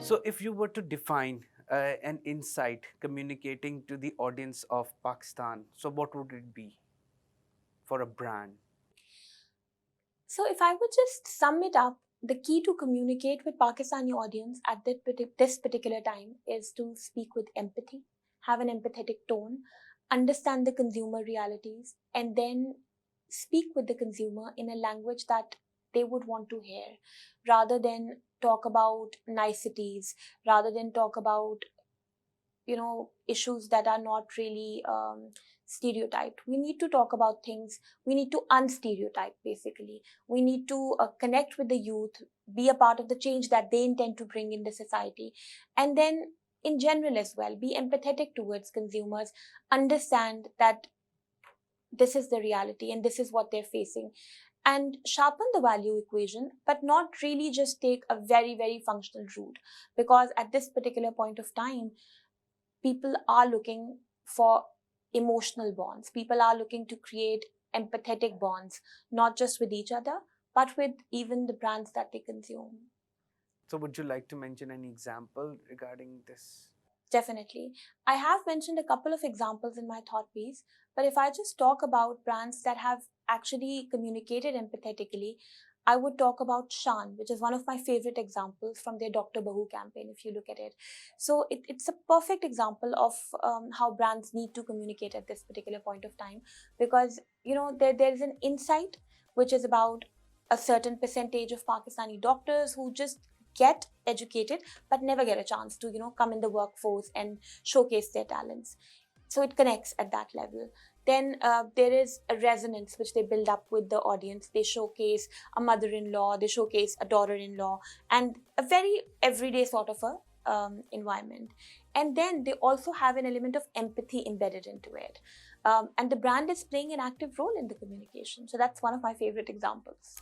So, if you were to define an insight communicating to the audience of Pakistan, so what would it be for a brand? So, if I would just sum it up, the key to communicate with Pakistani audience at this particular time is to speak with empathy, have an empathetic tone, understand the consumer realities, and then speak with the consumer in a language that they would want to hear, rather than talk about niceties, rather than talk about issues that are not really stereotyped. We need to talk about things, we need to unstereotype. Basically, we need to connect with the youth, be a part of the change that they intend to bring in the society, and then in general as well, be empathetic towards consumers, understand that this is the reality and this is what they're facing, and sharpen the value equation, but not really just take a very, very functional route. Because at this particular point of time, people are looking for emotional bonds. People are looking to create empathetic bonds, not just with each other, but with even the brands that they consume. So, would you like to mention any example regarding this? Definitely. I have mentioned a couple of examples in my thought piece, but if I just talk about brands that have actually communicated empathetically, I would talk about Shan, which is one of my favorite examples from their Dr. Bahu campaign, if you look at it. So it's a perfect example of how brands need to communicate at this particular point of time, because, there's an insight which is about a certain percentage of Pakistani doctors who just get educated but never get a chance to come in the workforce and showcase their talents. So it connects at that level. Then there is a resonance which they build up with the audience. They showcase a mother-in-law, they showcase a daughter-in-law, and a very everyday sort of a environment. And then they also have an element of empathy embedded into it, and the brand is playing an active role in the communication. So that's one of my favorite examples.